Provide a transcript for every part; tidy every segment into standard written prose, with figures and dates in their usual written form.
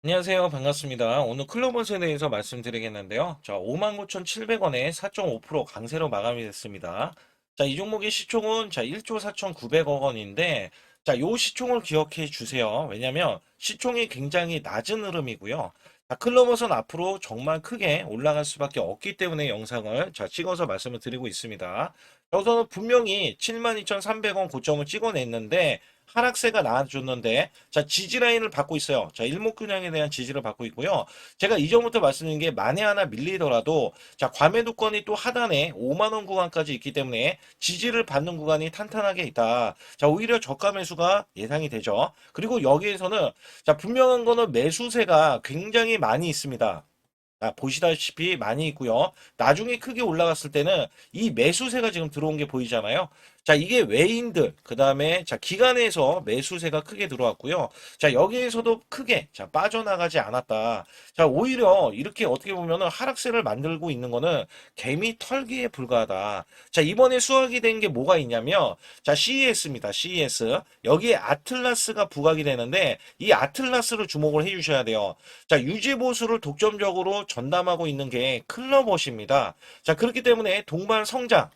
안녕하세요. 반갑습니다. 오늘 클로버스에 대해서 말씀드리겠는데요. 자, 59,700원에 4.5% 강세로 마감이 됐습니다. 자, 이 종목의 시총은 1조 4,900억 원인데, 자, 요 시총을 기억해 주세요. 왜냐면 시총이 굉장히 낮은 흐름이고요. 자, 클로버스는 앞으로 정말 크게 올라갈 수밖에 없기 때문에 영상을 찍어서 말씀을 드리고 있습니다. 여기서는 분명히 72,300원 고점을 찍어냈는데, 하락세가 나와줬는데 지지라인을 받고 있어요. 일목균형에 대한 지지를 받고 있고요. 제가 이전부터 말씀드린 게 만에 하나 밀리더라도 과매도권이 또 하단에 5만 원 구간까지 있기 때문에 지지를 받는 구간이 탄탄하게 있다. 오히려 저가 매수가 예상이 되죠. 그리고 여기에서는 분명한 거는 매수세가 굉장히 많이 있습니다. 보시다시피 많이 있고요. 나중에 크게 올라갔을 때는 이 매수세가 지금 들어온 게 보이잖아요. 이게 외인들, 그 다음에 기관에서 매수세가 크게 들어왔고요. 여기에서도 크게 빠져나가지 않았다. 오히려 이렇게 어떻게 보면은 하락세를 만들고 있는 거는 개미 털기에 불과하다. 이번에 수확이 된 게 뭐가 있냐면 CES입니다. CES. 여기에 아틀라스가 부각이 되는데 이 아틀라스를 주목을 해 주셔야 돼요. 유지 보수를 독점적으로 전담하고 있는 게 클러봇입니다. 그렇기 때문에 동반 성장,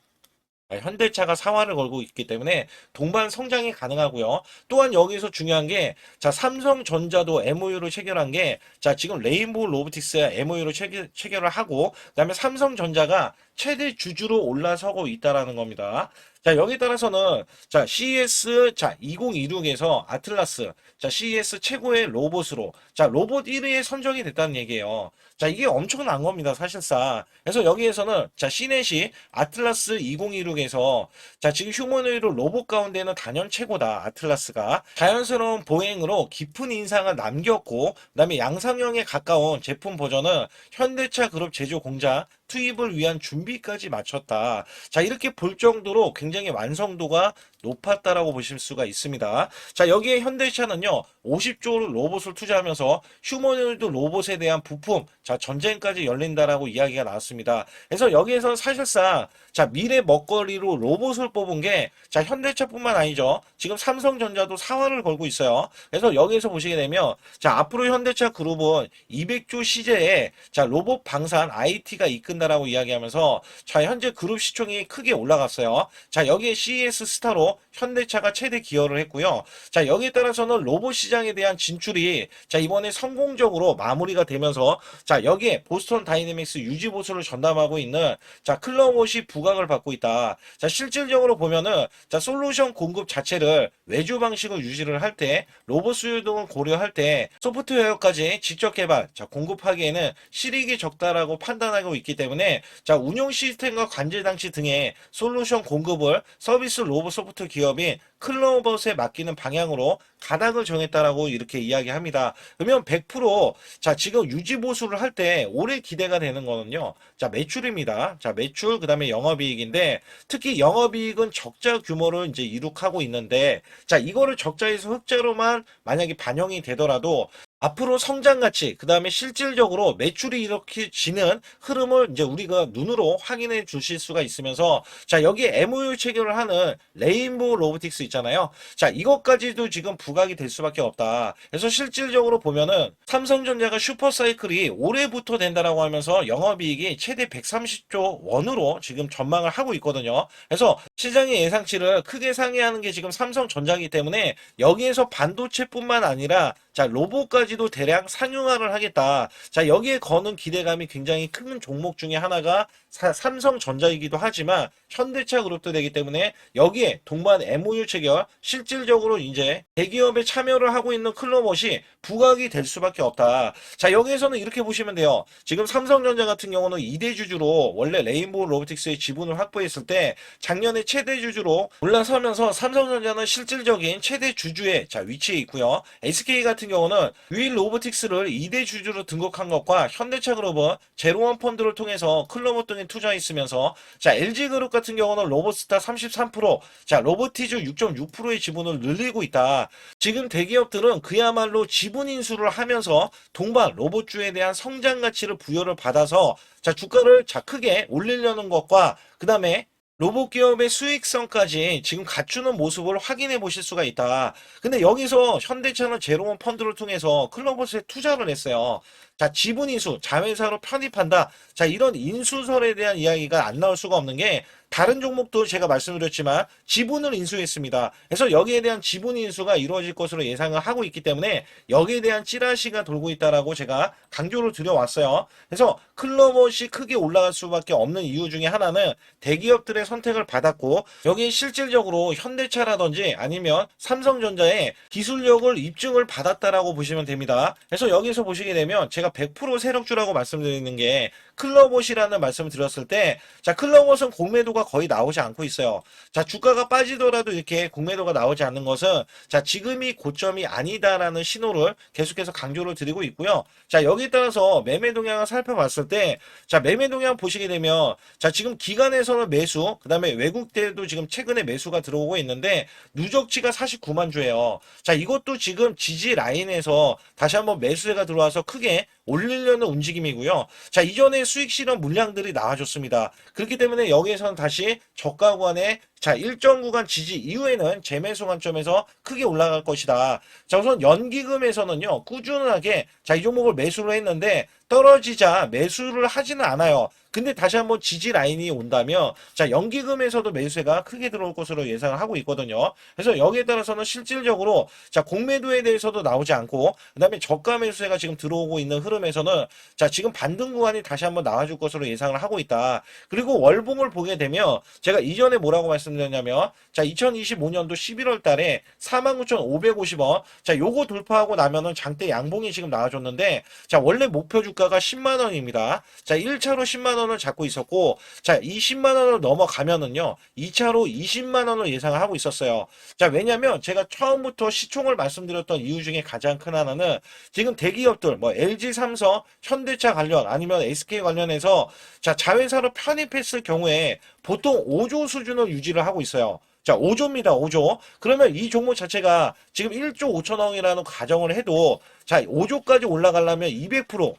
현대차가 사활을 걸고 있기 때문에 동반 성장이 가능하고요. 또한 여기서 중요한 게 삼성전자도 MOU를 체결한 게 지금 레인보우 로보틱스와 MOU를 체결을 하고 그다음에 삼성전자가 최대 주주로 올라서고 있다라는 겁니다. 여기에 따라서는 CES 2026에서 아틀라스 CES 최고의 로봇으로 로봇 1위에 선정이 됐다는 얘기예요. 이게 엄청난 겁니다, 사실상. 그래서 여기에서는 시넷이 아틀라스 2026에서 지금 휴머노이드 로봇 가운데는 단연 최고다, 아틀라스가. 자연스러운 보행으로 깊은 인상을 남겼고, 그다음에 양산형에 가까운 제품 버전은 현대차 그룹 제조 공장 투입을 위한 준비까지 마쳤다. 이렇게 볼 정도로 굉장히 완성도가 높았다라고 보실 수가 있습니다. 여기에 현대차는요, 50조 로봇을 투자하면서 휴머노이드 로봇에 대한 부품, 전쟁까지 열린다라고 이야기가 나왔습니다. 그래서 여기에서 사실상, 미래 먹거리로 로봇을 뽑은 게, 현대차뿐만 아니죠. 지금 삼성전자도 사활을 걸고 있어요. 그래서 여기에서 보시게 되면, 앞으로 현대차 그룹은 200조 시제에, 로봇 방산 IT가 이끈다라고 이야기하면서, 현재 그룹 시총이 크게 올라갔어요. 여기에 CES 스타로 현대차가 최대 기여를 했고요. 여기에 따라서는 로봇 시장에 대한 진출이 이번에 성공적으로 마무리가 되면서 여기에 보스턴 다이내믹스 유지 보수를 전담하고 있는 클러봇이 부각을 받고 있다. 실질적으로 보면은 솔루션 공급 자체를 외주 방식을 유지를 할 때 로봇 수요 등을 고려할 때 소프트웨어까지 직접 개발 공급하기에는 실익이 적다라고 판단하고 있기 때문에 운영 시스템과 관제 장치 등의 솔루션 공급을 서비스 로봇 소프트 기업인 클로버스에 맡기는 방향으로 가닥을 정했다라고 이렇게 이야기합니다. 그러면 100% 지금 유지 보수를 할 때 올해 기대가 되는 거는요. 매출입니다. 매출 그다음에 영업이익인데 특히 영업이익은 적자 규모를 이제 이룩하고 있는데 이거를 적자에서 흑자로만 만약에 반영이 되더라도 앞으로 성장 가치, 그 다음에 실질적으로 매출이 이렇게 지는 흐름을 이제 우리가 눈으로 확인해 주실 수가 있으면서, 여기에 MOU 체결을 하는 레인보우 로보틱스 있잖아요. 이것까지도 지금 부각이 될 수밖에 없다. 그래서 실질적으로 보면은 삼성전자가 슈퍼사이클이 올해부터 된다라고 하면서 영업이익이 최대 130조 원으로 지금 전망을 하고 있거든요. 그래서 시장의 예상치를 크게 상회하는 게 지금 삼성전자이기 때문에 여기에서 반도체뿐만 아니라 로봇까지도 대량 상용화를 하겠다. 여기에 거는 기대감이 굉장히 큰 종목 중에 하나가 삼성전자이기도 하지만 현대차 그룹도 되기 때문에 여기에 동반 MOU 체결 실질적으로 이제 대기업에 참여를 하고 있는 클로봇이 부각이 될 수밖에 없다. 여기에서는 이렇게 보시면 돼요. 지금 삼성전자 같은 경우는 2대 주주로 원래 레인보우 로보틱스의 지분을 확보했을 때 작년에 최대 주주로 올라서면서 삼성전자는 실질적인 최대 주주의 위치에 있고요. SK 같은 경우는 유일 로보틱스를 2대 주주로 등록한 것과 현대차그룹은 제로원 펀드를 통해서 클로봇 등에 투자했으면서 LG그룹 같은 경우는 로봇스타 33%, 로보티즈 6.6%의 지분을 늘리고 있다. 지금 대기업들은 그야말로 지분 인수를 하면서 동반 로봇주에 대한 성장 가치를 부여를 받아서 주가를 크게 올리려는 것과 그 다음에 로봇 기업의 수익성까지 지금 갖추는 모습을 확인해 보실 수가 있다. 근데 여기서 현대차는 제로원 펀드를 통해서 클로버스에 투자를 했어요. 자, 지분 인수, 자회사로 편입한다. 자, 이런 인수설에 대한 이야기가 안 나올 수가 없는 게 다른 종목도 제가 말씀드렸지만 지분을 인수했습니다. 그래서 여기에 대한 지분 인수가 이루어질 것으로 예상을 하고 있기 때문에 여기에 대한 찌라시가 돌고 있다라고 제가 강조를 드려왔어요. 그래서 클로버시 크게 올라갈 수밖에 없는 이유 중에 하나는 대기업들의 선택을 받았고 여기 실질적으로 현대차라든지 아니면 삼성전자의 기술력을 입증을 받았다라고 보시면 됩니다. 그래서 여기서 보시게 되면 제가 100% 세력주라고 말씀드리는 게 클로봇이라는 말씀을 드렸을 때, 자, 클로봇은 공매도가 거의 나오지 않고 있어요. 자, 주가가 빠지더라도 이렇게 공매도가 나오지 않는 것은, 자, 지금이 고점이 아니다라는 신호를 계속해서 강조를 드리고 있고요. 자, 여기에 따라서 매매 동향을 살펴봤을 때, 자, 매매 동향 보시게 되면, 자, 지금 기관에서는 매수, 그 다음에 외국대도 지금 최근에 매수가 들어오고 있는데, 누적치가 49만 주예요. 자, 이것도 지금 지지 라인에서 다시 한번 매수세가 들어와서 크게 올리려는 움직임이고요. 자, 이전에 수익 실현 물량들이 나와줬습니다. 그렇기 때문에 여기에서는 다시 저가 구간에 자, 일정 구간 지지 이후에는 재매수 관점에서 크게 올라갈 것이다. 자, 우선 연기금에서는요, 꾸준하게 자, 이 종목을 매수를 했는데 떨어지자 매수를 하지는 않아요. 근데 다시 한번 지지 라인이 온다면 자, 연기금에서도 매수세가 크게 들어올 것으로 예상을 하고 있거든요. 그래서 여기에 따라서는 실질적으로 자, 공매도에 대해서도 나오지 않고 그다음에 저가 매수세가 지금 들어오고 있는 흐름에서는 자, 지금 반등 구간이 다시 한번 나와줄 것으로 예상을 하고 있다. 그리고 월봉을 보게 되면 제가 이전에 뭐라고 말씀드렸냐면 자, 2025년도 11월 달에 49,550원 자, 요거 돌파하고 나면은 장대 양봉이 지금 나와줬는데 자, 원래 목표 주가가 10만 원입니다. 자, 1차로 10만 원을 잡고 있었고 자, 이 10만 원을 넘어가면은요 2차로 20만 원을 예상을 하고 있었어요. 자, 왜냐면 제가 처음부터 시총을 말씀드렸던 이유 중에 가장 큰 하나는 지금 대기업들 뭐 LG, 삼성, 현대차 관련 아니면 SK 관련해서 자, 자회사로 편입했을 경우에 보통 5조 수준을 유지를 하고 있어요. 자, 5조입니다. 5조. 그러면 이 종목 자체가 지금 1조 5천억이라는 가정을 해도 자, 5조까지 올라가려면 200%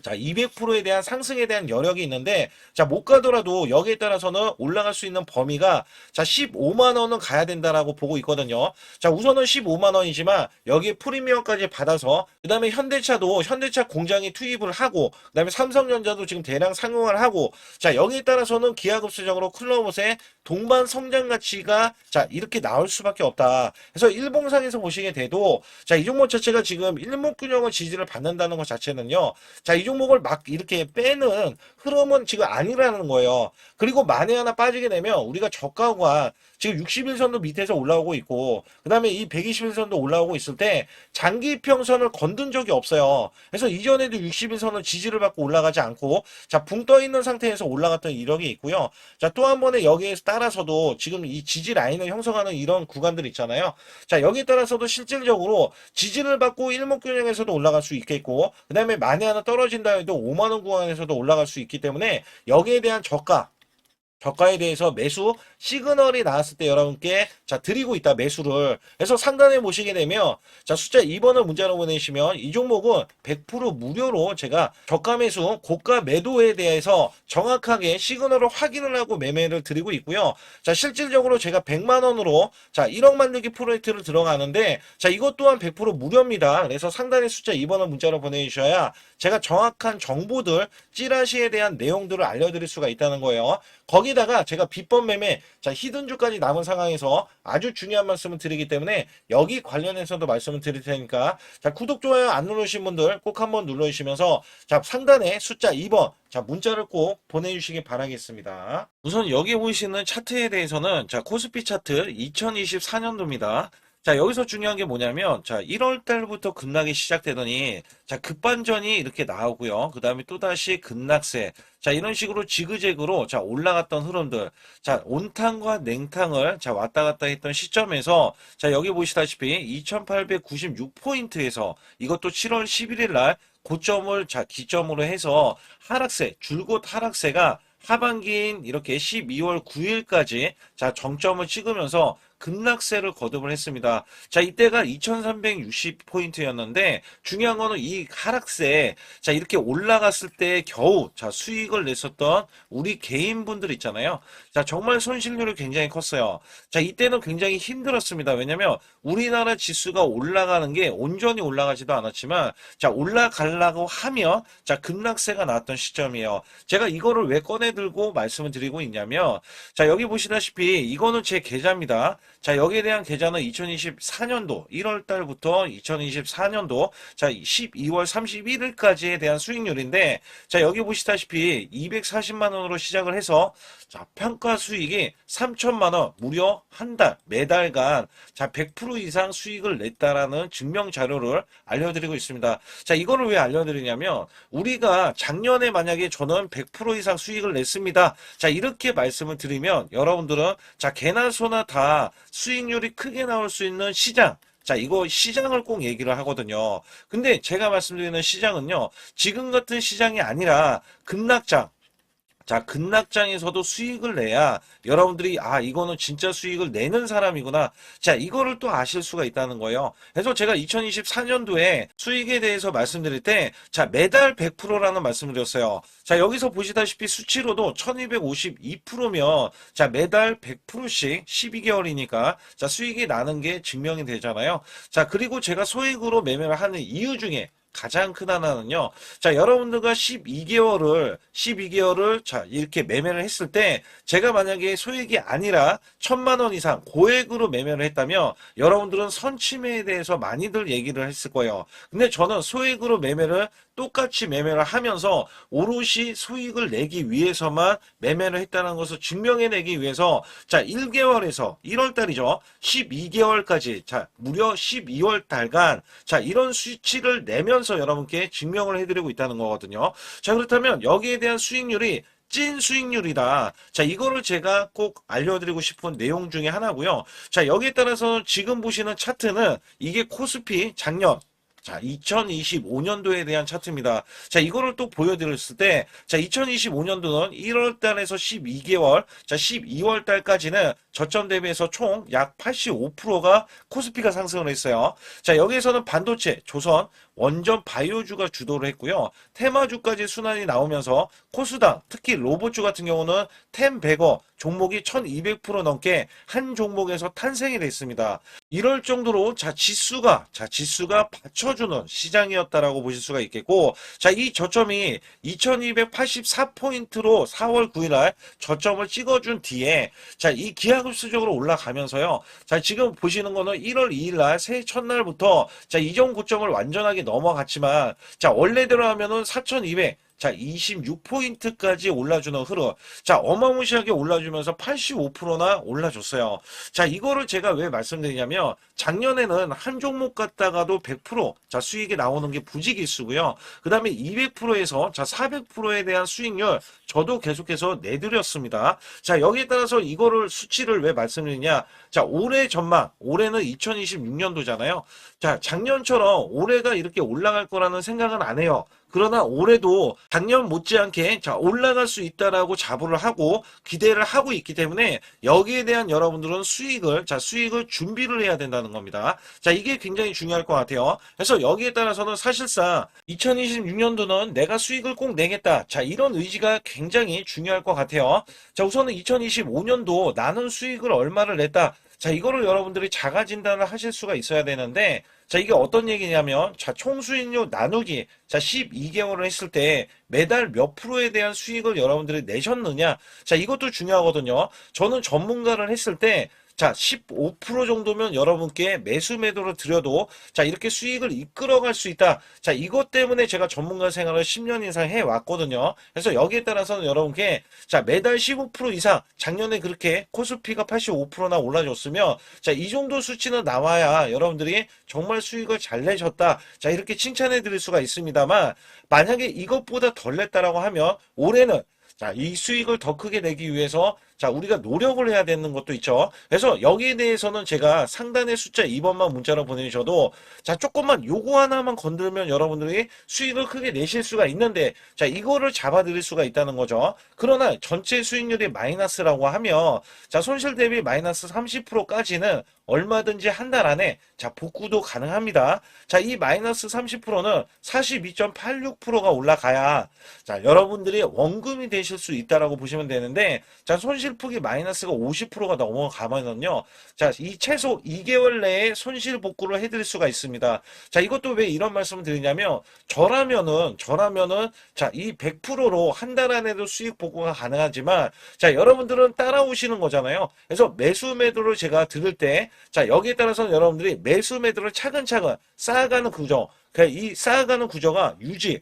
자, 200%에 대한 상승에 대한 여력이 있는데, 자, 못 가더라도 여기에 따라서는 올라갈 수 있는 범위가, 자, 15만 원은 가야 된다라고 보고 있거든요. 자, 우선은 15만 원이지만, 여기에 프리미엄까지 받아서, 그 다음에 현대차도, 현대차 공장이 투입을 하고, 그 다음에 삼성전자도 지금 대량 상용을 하고, 자, 여기에 따라서는 기하급수적으로 클로봇의 동반 성장 가치가, 자, 이렇게 나올 수밖에 없다. 그래서 일봉상에서 보시게 돼도, 자, 이 종목 자체가 지금 일목균형을 지지를 받는다는 것 자체는요, 자, 이 종목을 막 이렇게 빼는 흐름은 지금 아니라는 거예요. 그리고 만에 하나 빠지게 되면 우리가 저가가 지금 61선도 밑에서 올라오고 있고 그 다음에 이 121선도 올라오고 있을 때 장기 평선을 건든 적이 없어요. 그래서 이전에도 61선은 지지를 받고 올라가지 않고 자, 붕 떠 있는 상태에서 올라갔던 이력이 있고요. 자, 또 한 번에 여기에 따라서도 지금 이 지지 라인을 형성하는 이런 구간들 있잖아요. 자, 여기에 따라서도 실질적으로 지지를 받고 일목균형에서도 올라갈 수 있겠고 그 다음에 만에 하나 떨어진다 해도 5만 원 구간에서도 올라갈 수 있기 때문에 여기에 대한 저가에 대해서 매수 시그널이 나왔을 때 여러분께 자, 드리고 있다 매수를. 그래서 상단에 보시게 되면 자, 숫자 2번을 문자로 보내시면 이 종목은 100% 무료로 제가 저가 매수 고가 매도에 대해서 정확하게 시그널을 확인을 하고 매매를 드리고 있고요. 자, 실질적으로 제가 100만 원으로 자, 1억 만들기 프로젝트를 들어가는데 자, 이것 또한 100% 무료입니다. 그래서 상단에 숫자 2번을 문자로 보내주셔야 제가 정확한 정보들 찌라시에 대한 내용들을 알려드릴 수가 있다는 거예요. 거기다가 제가 비법 매매, 자, 히든주까지 남은 상황에서 아주 중요한 말씀을 드리기 때문에 여기 관련해서도 말씀을 드릴 테니까 자, 구독, 좋아요 안 누르신 분들 꼭 한번 눌러주시면서 자, 상단에 숫자 2번 자, 문자를 꼭 보내주시기 바라겠습니다. 우선 여기 보이시는 차트에 대해서는 자, 코스피 차트 2024년도입니다. 자, 여기서 중요한 게 뭐냐면, 자, 1월 달부터 급락이 시작되더니, 자, 급반전이 이렇게 나오고요. 그 다음에 또다시 급락세. 자, 이런 식으로 지그재그로, 자, 올라갔던 흐름들. 자, 온탕과 냉탕을, 자, 왔다 갔다 했던 시점에서, 자, 여기 보시다시피 2896포인트에서 이것도 7월 11일 날 고점을, 자, 기점으로 해서 하락세, 줄곧 하락세가 하반기인 이렇게 12월 9일까지 자, 정점을 찍으면서 급락세를 거듭을 했습니다. 자, 이때가 2360포인트였는데 중요한 거는 이 하락세, 자, 이렇게 올라갔을 때 겨우 자, 수익을 냈었던 우리 개인분들 있잖아요. 자, 정말 손실률이 굉장히 컸어요. 자, 이때는 굉장히 힘들었습니다. 왜냐면 우리나라 지수가 올라가는 게 온전히 올라가지도 않았지만 자, 올라가려고 하면 자, 급락세가 나왔던 시점이에요. 제가 이거를 왜 꺼내 들고 말씀을 드리고 있냐면 자, 여기 보시다시피 이거는 제 계좌입니다. 자, 여기에 대한 계좌는 2024년도 1월 달부터 2024년도 자, 12월 31일까지에 대한 수익률인데 자, 여기 보시다시피 240만 원으로 시작을 해서 자, 평가 수익이 3천만 원 무려 한 달, 매달간 자, 100% 이상 수익을 냈다라는 증명 자료를 알려드리고 있습니다. 자, 이거를 왜 알려드리냐면 우리가 작년에 만약에 저는 100% 이상 수익을 냈습니다. 자, 이렇게 말씀을 드리면 여러분들은 자, 개나 소나 다 수익률이 크게 나올 수 있는 시장, 자, 이거 시장을 꼭 얘기를 하거든요. 근데 제가 말씀드리는 시장은요, 지금 같은 시장이 아니라 급락장, 자, 급락장에서도 수익을 내야 여러분들이 아, 이거는 진짜 수익을 내는 사람이구나. 자, 이거를 또 아실 수가 있다는 거예요. 그래서 제가 2024년도에 수익에 대해서 말씀드릴 때 자, 매달 100%라는 말씀을 드렸어요. 자, 여기서 보시다시피 수치로도 1252%면 자, 매달 100%씩 12개월이니까 자, 수익이 나는 게 증명이 되잖아요. 자, 그리고 제가 소액으로 매매를 하는 이유 중에 가장 큰 하나는요. 자, 여러분들과 12개월을 자, 이렇게 매매를 했을 때 제가 만약에 소액이 아니라 1000만 원 이상 고액으로 매매를 했다면 여러분들은 선침해에 대해서 많이들 얘기를 했을 거예요. 근데 저는 소액으로 매매를 똑같이 매매를 하면서 오롯이 수익을 내기 위해서만 매매를 했다는 것을 증명해내기 위해서 자, 1개월에서 1월 달이죠. 12개월까지 자, 무려 12월 달간 자, 이런 수치를 내면서 여러분께 증명을 해드리고 있다는 거거든요. 자, 그렇다면 여기에 대한 수익률이 찐 수익률이다. 자, 이거를 제가 꼭 알려드리고 싶은 내용 중에 하나고요. 자, 여기에 따라서 지금 보시는 차트는 이게 코스피 작년 자, 2025년도에 대한 차트입니다. 자, 이거를 또 보여드렸을 때, 자, 2025년도는 1월 달에서 12개월, 자, 12월 달까지는 저점 대비해서 총 약 85%가 코스피가 상승을 했어요. 자, 여기에서는 반도체, 조선, 원전 바이오주가 주도를 했고요. 테마주까지 순환이 나오면서 코스닥, 특히 로봇주 같은 경우는 템100어 종목이 1200% 넘게 한 종목에서 탄생이 됐습니다. 이럴 정도로 지수가 받쳐주는 시장이었다라고 보실 수가 있겠고, 자, 이 저점이 2284포인트로 4월 9일날 저점을 찍어준 뒤에 자, 이 기하급수적으로 올라가면서요. 자, 지금 보시는 거는 1월 2일날 새해 첫날부터 자, 이전 고점을 완전하게 넘어갔지만 자, 원래대로 하면은 4200 자, 26포인트까지 올라주는 흐름. 자, 어마무시하게 올라주면서 85%나 올라줬어요. 자, 이거를 제가 왜 말씀드리냐면, 작년에는 한 종목 갖다가도 100% 자, 수익이 나오는 게 부지기수고요. 그 다음에 200%에서 자, 400%에 대한 수익률 저도 계속해서 내드렸습니다. 자, 여기에 따라서 이거를 수치를 왜 말씀드리냐. 자, 올해 전망, 올해는 2026년도잖아요. 자, 작년처럼 올해가 이렇게 올라갈 거라는 생각은 안 해요. 그러나 올해도 작년 못지않게 자, 올라갈 수 있다라고 자부를 하고 기대를 하고 있기 때문에 여기에 대한 여러분들은 수익을 준비를 해야 된다는 겁니다. 자, 이게 굉장히 중요할 것 같아요. 그래서 여기에 따라서는 사실상 2026년도는 내가 수익을 꼭 내겠다. 자, 이런 의지가 굉장히 중요할 것 같아요. 자, 우선은 2025년도 나는 수익을 얼마를 냈다. 자, 이거를 여러분들이 자가 진단을 하실 수가 있어야 되는데, 자, 이게 어떤 얘기냐면, 자, 총수익률 나누기, 자, 12개월을 했을 때 매달 몇 프로에 대한 수익을 여러분들이 내셨느냐. 자, 이것도 중요하거든요. 저는 전문가를 했을 때, 자, 15% 정도면 여러분께 매수 매도를 드려도 자, 이렇게 수익을 이끌어갈 수 있다. 자, 이것 때문에 제가 전문가 생활을 10년 이상 해왔거든요. 그래서 여기에 따라서는 여러분께 자, 매달 15% 이상 작년에 그렇게 코스피가 85%나 올라줬으면 자, 이 정도 수치는 나와야 여러분들이 정말 수익을 잘 내셨다. 자, 이렇게 칭찬해 드릴 수가 있습니다만 만약에 이것보다 덜 냈다라고 하면 올해는 자, 이 수익을 더 크게 내기 위해서 자, 우리가 노력을 해야 되는 것도 있죠. 그래서 여기에 대해서는 제가 상단의 숫자 2번만 문자로 보내주셔도 자, 조금만 요거 하나만 건들면 여러분들이 수익을 크게 내실 수가 있는데 자, 이거를 잡아드릴 수가 있다는 거죠. 그러나 전체 수익률이 마이너스라고 하면 자, 손실 대비 마이너스 30%까지는 얼마든지 한 달 안에 자, 복구도 가능합니다. 자, 이 마이너스 30%는 42.86%가 올라가야 자, 여러분들이 원금이 되실 수 있다라고 보시면 되는데 자, 손실폭이 마이너스가 50%가 넘어가면은요. 자, 이 최소 2개월 내에 손실 복구를 해드릴 수가 있습니다. 자, 이것도 왜 이런 말씀을 드리냐면 저라면은 자, 이 100%로 한 달 안에도 수익 복구가 가능하지만 자, 여러분들은 따라오시는 거잖아요. 그래서 매수 매도를 제가 들을 때 자, 여기에 따라서 여러분들이 매수 매도를 차근차근 쌓아가는 구조, 이 쌓아가는 구조가 유지,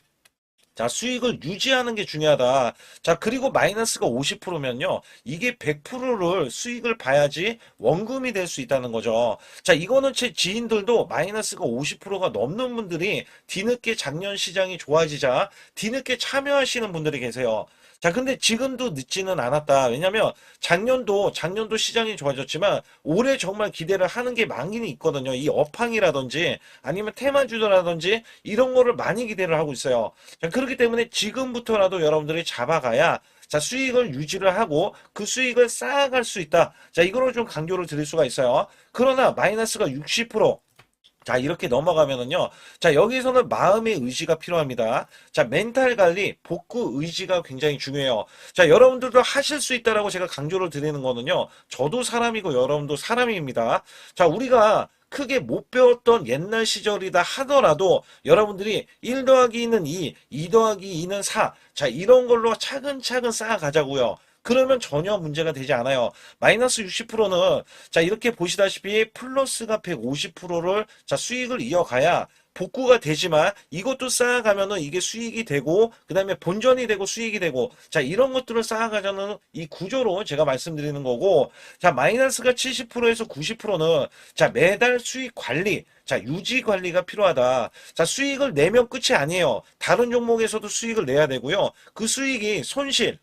자, 수익을 유지하는 게 중요하다. 자, 그리고 마이너스가 50%면요. 이게 100%를 수익을 봐야지 원금이 될 수 있다는 거죠. 자, 이거는 제 지인들도 마이너스가 50%가 넘는 분들이 뒤늦게 작년 시장이 좋아지자 뒤늦게 참여하시는 분들이 계세요. 자, 근데 지금도 늦지는 않았다. 왜냐면 작년도 시장이 좋아졌지만 올해 정말 기대를 하는 게 많긴 있거든요. 이 업황이라든지 아니면 테마주라든지 이런 거를 많이 기대를 하고 있어요. 자, 그렇기 때문에 지금부터라도 여러분들이 잡아가야 자, 수익을 유지를 하고 그 수익을 쌓아갈 수 있다. 자, 이거를 좀 강조를 드릴 수가 있어요. 그러나 마이너스가 60%, 자, 이렇게 넘어가면은요. 자, 여기서는 마음의 의지가 필요합니다. 자, 멘탈 관리, 복구 의지가 굉장히 중요해요. 자, 여러분들도 하실 수 있다라고 제가 강조를 드리는 거는요. 저도 사람이고 여러분도 사람입니다. 자, 우리가 크게 못 배웠던 옛날 시절이다 하더라도 여러분들이 1 더하기 2는 2, 2 더하기 2는 4. 자, 이런 걸로 차근차근 쌓아가자고요. 그러면 전혀 문제가 되지 않아요. 마이너스 60%는 자, 이렇게 보시다시피 플러스가 150%를 자, 수익을 이어가야 복구가 되지만 이것도 쌓아가면은 이게 수익이 되고 그다음에 본전이 되고 수익이 되고 자, 이런 것들을 쌓아가자는 이 구조로 제가 말씀드리는 거고 자, 마이너스가 70%에서 90%는 자, 매달 수익 관리 자, 유지 관리가 필요하다. 자, 수익을 내면 끝이 아니에요. 다른 종목에서도 수익을 내야 되고요. 그 수익이 손실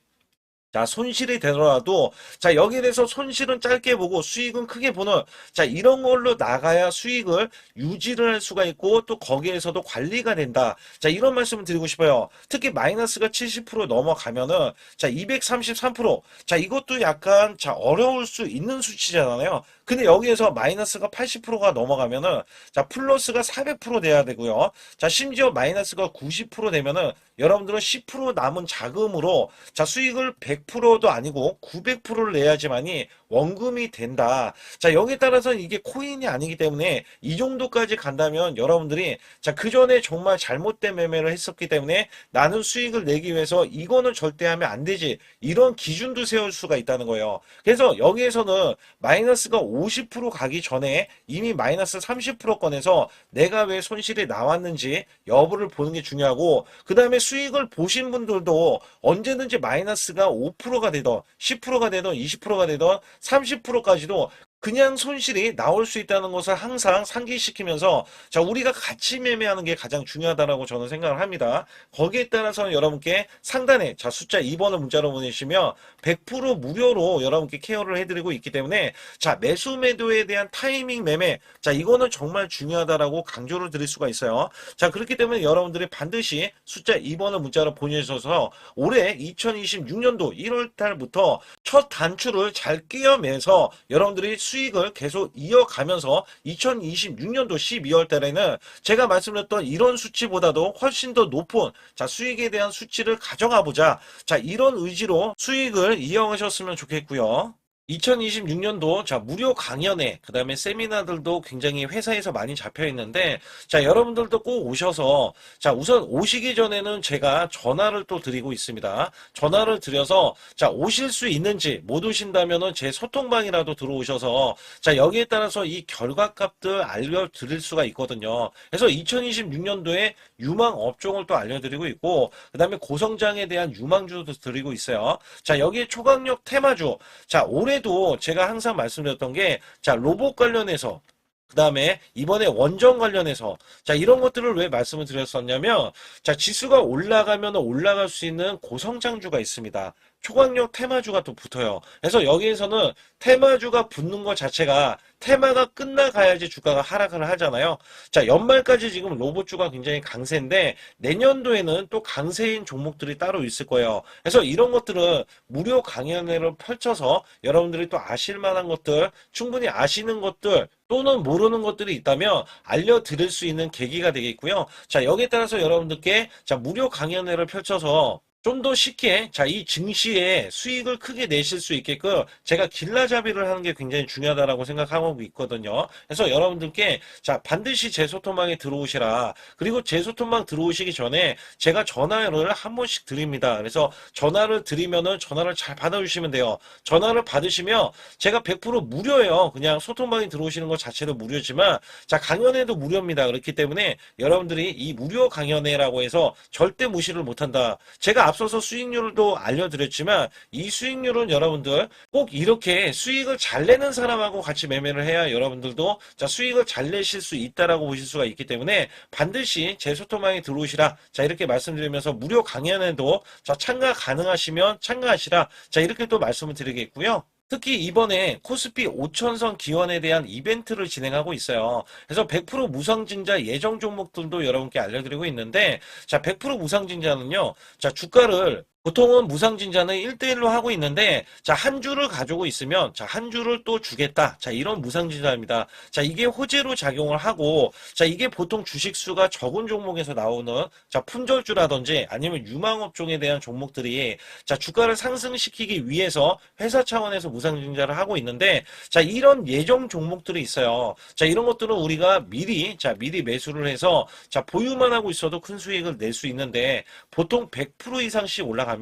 자, 손실이 되더라도, 자, 여기에 대해서 손실은 짧게 보고 수익은 크게 보는, 자, 이런 걸로 나가야 수익을 유지를 할 수가 있고, 또 거기에서도 관리가 된다. 자, 이런 말씀을 드리고 싶어요. 특히 마이너스가 70% 넘어가면은, 자, 233%. 자, 이것도 약간, 자, 어려울 수 있는 수치잖아요. 근데 여기에서 마이너스가 80%가 넘어가면은, 자, 플러스가 400% 돼야 되고요. 자, 심지어 마이너스가 90% 되면은, 여러분들은 10% 남은 자금으로 자, 수익을 100%도 아니고 900%를 내야지만이 원금이 된다. 자, 여기에 따라서는 이게 코인이 아니기 때문에 이 정도까지 간다면 여러분들이 자, 그 전에 정말 잘못된 매매를 했었기 때문에 나는 수익을 내기 위해서 이거는 절대 하면 안 되지. 이런 기준도 세울 수가 있다는 거예요. 그래서 여기에서는 마이너스가 50% 가기 전에 이미 마이너스 30%권에서 내가 왜 손실이 나왔는지 여부를 보는 게 중요하고 그 다음에 수익을 보신 분들도 언제든지 마이너스가 5%가 되던 10%가 되던 20%가 되던 30%까지도 그냥 손실이 나올 수 있다는 것을 항상 상기시키면서 자, 우리가 같이 매매하는 게 가장 중요하다라고 저는 생각을 합니다. 거기에 따라서는 여러분께 상단에 자, 숫자 2번을 문자로 보내시면 100% 무료로 여러분께 케어를 해드리고 있기 때문에 자, 매수 매도에 대한 타이밍 매매 자, 이거는 정말 중요하다라고 강조를 드릴 수가 있어요. 자, 그렇기 때문에 여러분들이 반드시 숫자 2번을 문자로 보내주셔서 올해 2026년도 1월 달부터 첫 단추를 잘 끼워매서 여러분들이 수익을 계속 이어가면서 2026년도 12월 달에는 제가 말씀드렸던 이런 수치보다도 훨씬 더 높은 자, 수익에 대한 수치를 가져가 보자. 자, 이런 의지로 수익을 이어가셨으면 좋겠고요. 2026년도 자, 무료 강연회 그다음에 세미나들도 굉장히 회사에서 많이 잡혀 있는데 자, 여러분들도 꼭 오셔서 자, 우선 오시기 전에는 제가 전화를 또 드리고 있습니다. 전화를 드려서 자, 오실 수 있는지 못 오신다면은 제 소통방이라도 들어오셔서 자, 여기에 따라서 이 결과값들 알려드릴 수가 있거든요. 그래서 2026년도에 유망 업종을 또 알려드리고 있고 그다음에 고성장에 대한 유망주도 드리고 있어요. 자, 여기에 초강력 테마주 자, 올해도 제가 항상 말씀드렸던 게, 자, 로봇 관련해서, 그 다음에 이번에 원전 관련해서, 자, 이런 것들을 왜 말씀을 드렸었냐면, 자, 지수가 올라가면 올라갈 수 있는 고성장주가 있습니다. 초강력 테마주가 또 붙어요. 그래서 여기에서는 테마주가 붙는 것 자체가 테마가 끝나가야지 주가가 하락을 하잖아요. 자, 연말까지 지금 로봇주가 굉장히 강세인데 내년도에는 또 강세인 종목들이 따로 있을 거예요. 그래서 이런 것들은 무료 강연회를 펼쳐서 여러분들이 또 아실 만한 것들, 충분히 아시는 것들 또는 모르는 것들이 있다면 알려드릴 수 있는 계기가 되겠고요. 자, 여기에 따라서 여러분들께 자, 무료 강연회를 펼쳐서 좀 더 쉽게 이 증시에 수익을 크게 내실 수 있게끔 제가 길라잡이를 하는 게 굉장히 중요하다고 생각하고 있거든요. 그래서 여러분들께 반드시 제 소통방에 들어오시라. 그리고 제 소통방 들어오시기 전에 제가 전화를 한 번씩 드립니다. 그래서 전화를 드리면은 전화를 잘 받아주시면 돼요. 전화를 받으시면 제가 100% 무료예요. 그냥 소통방에 들어오시는 것 자체도 무료지만 강연회도 무료입니다. 그렇기 때문에 여러분들이 이 무료 강연회라고 해서 절대 무시를 못한다. 제가 앞서서 수익률도 알려드렸지만 이 수익률은 여러분들 꼭 이렇게 수익을 잘 내는 사람하고 같이 매매를 해야 여러분들도 수익을 잘 내실 수 있다라고 보실 수가 있기 때문에 반드시 제 소통방에 들어오시라. 이렇게 말씀드리면서 무료 강연에도 참가 가능하시면 참가하시라. 이렇게 또 말씀을 드리겠고요. 특히 이번에 코스피 5천선 기원에 대한 이벤트를 진행하고 있어요. 그래서 100% 무상증자 예정 종목들도 여러분께 알려드리고 있는데 100% 무상증자는요. 주가를 보통은 무상증자는 1대1로 하고 있는데 한 주를 가지고 있으면 한 주를 또 주겠다. 이런 무상증자입니다. 이게 호재로 작용을 하고 이게 보통 주식수가 적은 종목에서 나오는 품절주라든지 아니면 유망업종에 대한 종목들이 주가를 상승시키기 위해서 회사 차원에서 무상증자를 하고 있는데 이런 예정 종목들이 있어요. 이런 것들은 우리가 미리 매수를 해서 보유만 하고 있어도 큰 수익을 낼 수 있는데 보통 100% 이상씩 올라갑니다.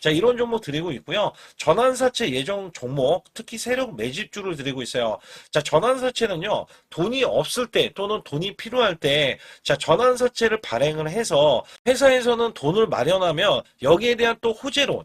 이런 종목 드리고 있고요. 전환사채 예정 종목, 특히 세력 매집주를 드리고 있어요. 전환사채는요, 돈이 없을 때 또는 돈이 필요할 때, 전환사채를 발행을 해서 회사에서는 돈을 마련하면 여기에 대한 또 호재로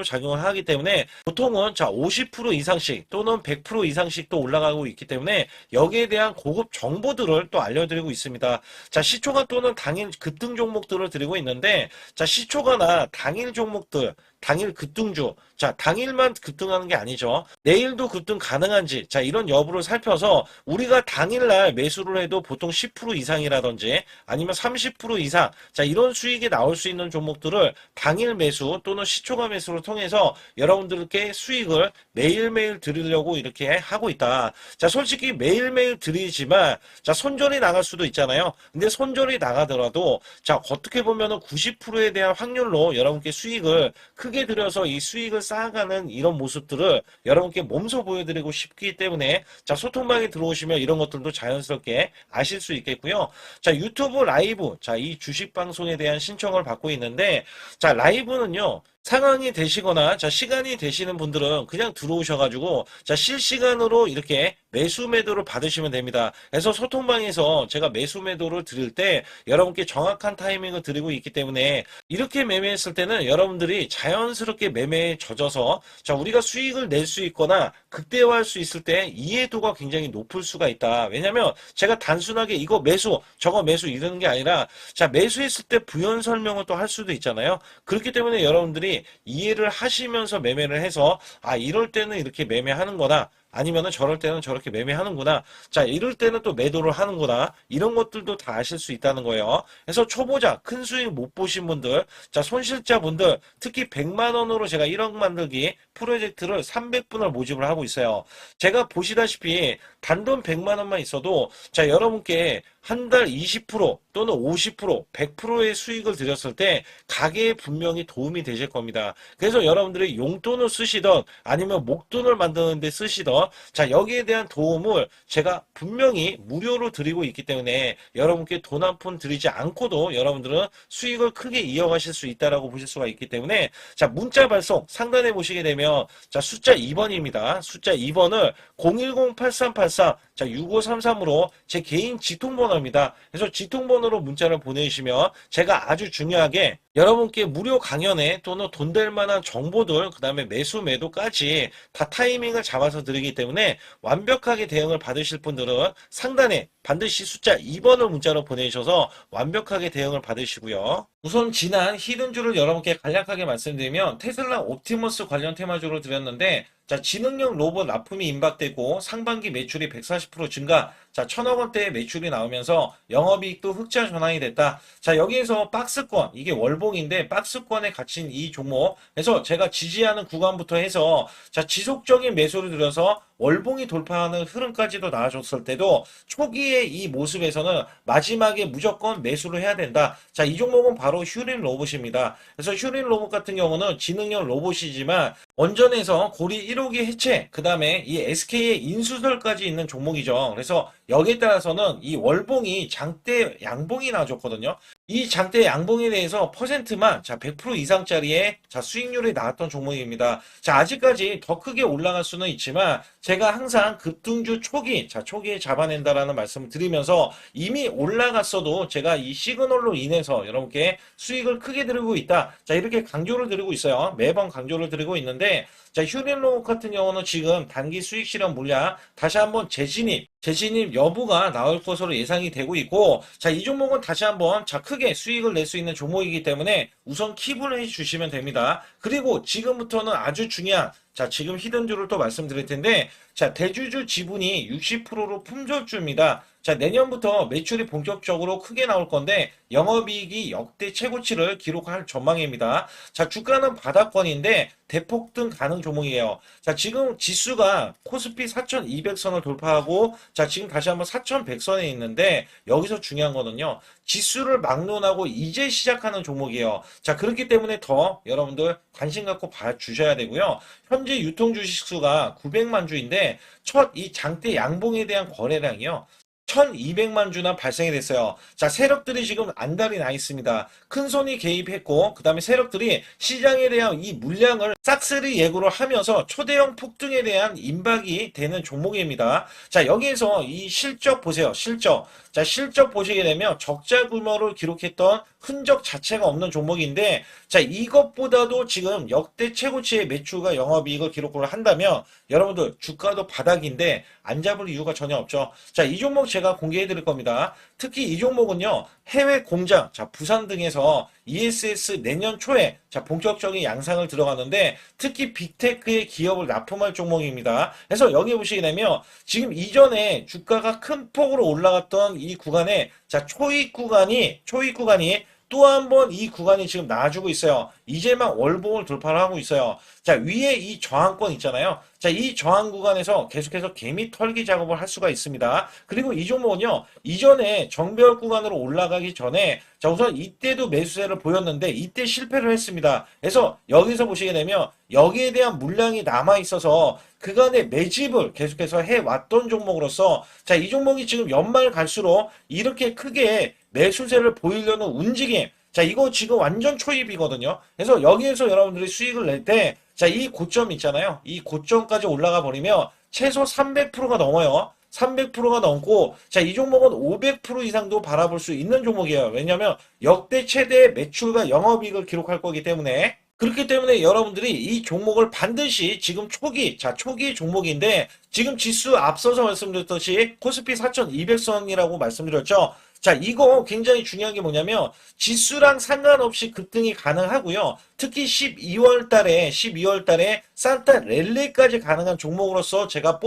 작용을 하기 때문에 보통은 50% 이상씩 또는 100% 이상씩 또 올라가고 있기 때문에 여기에 대한 고급 정보들을 또 알려드리고 있습니다. 시초가 또는 당일 급등 종목들을 드리고 있는데, 시초가나 당일 종목들, 당일 급등주, 당일만 급등하는 게 아니죠. 내일도 급등 가능한지, 이런 여부를 살펴서 우리가 당일날 매수를 해도 보통 10% 이상이라든지 아니면 30% 이상, 이런 수익이 나올 수 있는 종목들을 당일 매수 또는 시초가 매수를 통해서 여러분들께 수익을 매일매일 드리려고 이렇게 하고 있다. 솔직히 매일매일 드리지만, 손절이 나갈 수도 있잖아요. 근데 손절이 나가더라도, 어떻게 보면은 90%에 대한 확률로 여러분께 수익을 크게 들여서 이 수익을 쌓아가는 이런 모습들을 여러분께 몸소 보여드리고 싶기 때문에 소통방에 들어오시면 이런 것들도 자연스럽게 아실 수 있겠고요. 유튜브 라이브 이 주식 방송에 대한 신청을 받고 있는데 라이브는요. 상황이 되시거나 시간이 되시는 분들은 그냥 들어오셔가지고 실시간으로 이렇게 매수 매도를 받으시면 됩니다. 그래서 소통방에서 제가 매수 매도를 드릴 때 여러분께 정확한 타이밍을 드리고 있기 때문에 이렇게 매매했을 때는 여러분들이 자연스럽게 매매에 젖어서 우리가 수익을 낼 수 있거나 극대화할 수 있을 때 이해도가 굉장히 높을 수가 있다. 왜냐면 제가 단순하게 이거 매수 저거 매수 이러는 게 아니라 매수했을 때 부연 설명을 또 할 수도 있잖아요. 그렇기 때문에 여러분들이 이해를 하시면서 매매를 해서 이럴 때는 이렇게 매매하는 거다. 아니면은 저럴 때는 저렇게 매매하는구나. 이럴 때는 또 매도를 하는구나. 이런 것들도 다 아실 수 있다는 거예요. 그래서 초보자, 큰 수익 못 보신 분들, 손실자분들, 특히 100만 원으로 제가 1억 만들기 프로젝트를 300분을 모집을 하고 있어요. 제가 보시다시피 단돈 100만 원만 있어도 여러분께 한 달 20% 또는 50%, 100%의 수익을 드렸을 때 가게에 분명히 도움이 되실 겁니다. 그래서 여러분들이 용돈을 쓰시던 아니면 목돈을 만드는 데 쓰시던 여기에 대한 도움을 제가 분명히 무료로 드리고 있기 때문에 여러분께 돈 한 푼 드리지 않고도 여러분들은 수익을 크게 이어가실 수 있다라고 보실 수가 있기 때문에 문자 발송 상단에 보시게 되면 숫자 2번입니다. 숫자 2번을 010-8383-6533으로 제 개인 직통번호입니다. 그래서 직통번호로 문자를 보내주시면 제가 아주 중요하게 여러분께 무료 강연에 또는 돈 될 만한 정보들, 그 다음에 매수 매도까지 다 타이밍을 잡아서 드리기 때문에 완벽하게 대응을 받으실 분들은 상단에 반드시 숫자 2번을 문자로 보내주셔서 완벽하게 대응을 받으시고요. 우선 지난 히든주를 여러분께 간략하게 말씀드리면 테슬라 옵티머스 관련 테마주를 드렸는데, 자, 지능형 로봇 납품이 임박되고 상반기 매출이 140% 증가, 자, 1000억 원대의 매출이 나오면서 영업이익도 흑자 전환이 됐다. 자, 여기에서 박스권, 이게 월봉인데 박스권에 갇힌 이 종목, 그래서 제가 지지하는 구간부터 해서 자, 지속적인 매수를 들여서 월봉이 돌파하는 흐름까지도 나와줬을 때도 초기의 이 모습에서는 마지막에 무조건 매수를 해야 된다. 자, 이 종목은 바로 휴린 로봇입니다. 그래서 휴린 로봇 같은 경우는 지능형 로봇이지만 원전에서 고리 1호기 해체, 그 다음에 이 SK의 인수설까지 있는 종목이죠. 그래서 여기에 따라서는 이 월봉이 장대 양봉이 나와줬거든요. 이 장대 양봉에 대해서 퍼센트만 자, 100% 이상짜리의 자, 수익률이 나왔던 종목입니다. 자, 아직까지 더 크게 올라갈 수는 있지만 제가 항상 급등주 초기, 자, 초기에 잡아낸다라는 말씀을 드리면서 이미 올라갔어도 제가 이 시그널로 인해서 여러분께 수익을 크게 드리고 있다. 자, 이렇게 강조를 드리고 있어요. 매번 강조를 드리고 있는데, 자, 휴린로봇 같은 경우는 지금 단기 수익 실현 물량 다시 한번 재진입 여부가 나올 것으로 예상이 되고 있고, 자, 이 종목은 다시 한번 자, 크게 수익을 낼 수 있는 종목이기 때문에 우선 킵을 해 주시면 됩니다. 그리고 지금부터는 아주 중요한 자, 지금 히든주를 또 말씀드릴 텐데, 자, 대주주 지분이 60%로 품절주입니다. 자, 내년부터 매출이 본격적으로 크게 나올 건데 영업이익이 역대 최고치를 기록할 전망입니다. 자, 주가는 바닥권인데 대폭등 가능 종목이에요. 자, 지금 지수가 코스피 4200선을 돌파하고 자, 지금 다시 한번 4100선에 있는데 여기서 중요한 거는요. 지수를 막론하고 이제 시작하는 종목이에요. 자, 그렇기 때문에 더 여러분들 관심 갖고 봐주셔야 되고요. 현재 유통 주식 수가 900만 주인데 첫 이 장대 양봉에 대한 거래량이요. 1200만 주나 발생이 됐어요. 자, 세력들이 지금 안달이 나 있습니다. 큰손이 개입했고, 그 다음에 세력들이 시장에 대한 이 물량을 싹쓸이 예고를 하면서 초대형 폭등에 대한 임박이 되는 종목입니다. 자, 여기에서 이 실적 보세요. 실적. 자, 실적 보시게 되면 적자 규모를 기록했던 흔적 자체가 없는 종목인데, 자, 이것보다도 지금 역대 최고치의 매출과 영업이익을 기록을 한다면 여러분들 주가도 바닥인데 안 잡을 이유가 전혀 없죠. 자, 이 종목 제가 공개해 드릴 겁니다. 특히 이 종목은요, 해외 공장, 자, 부산 등에서 ESS 내년 초에 자, 본격적인 양상을 들어가는데 특히 빅테크의 기업을 납품할 종목입니다. 그래서 여기 보시게 되면 지금 이전에 주가가 큰 폭으로 올라갔던 이 구간에 자, 초입 구간이 또 한 번 이 구간이 지금 나와주고 있어요. 이제만 월봉을 돌파를 하고 있어요. 자, 위에 이 저항권 있잖아요. 자, 이 저항 구간에서 계속해서 개미 털기 작업을 할 수가 있습니다. 그리고 이 종목은요, 이전에 정배열 구간으로 올라가기 전에 자, 우선 이때도 매수세를 보였는데 이때 실패를 했습니다. 그래서 여기서 보시게 되면 여기에 대한 물량이 남아 있어서 그간의 매집을 계속해서 해왔던 종목으로서 자, 이 종목이 지금 연말 갈수록 이렇게 크게 매수세를 보이려는 움직임, 자, 이거 지금 완전 초입이거든요. 그래서 여기에서 여러분들이 수익을 낼 때, 자, 이 고점 있잖아요. 이 고점까지 올라가 버리면 최소 300%가 넘어요. 300%가 넘고, 자, 이 종목은 500% 이상도 바라볼 수 있는 종목이에요. 왜냐하면 역대 최대의 매출과 영업이익을 기록할 거기 때문에. 그렇기 때문에 여러분들이 이 종목을 반드시 지금 초기 종목인데 지금 지수 앞서서 말씀드렸듯이 코스피 4200선이라고 말씀드렸죠. 자, 이거 굉장히 중요한 게 뭐냐면 지수랑 상관없이 급등이 가능하고요. 특히 12월 달에 산타 랠리까지 가능한 종목으로서 제가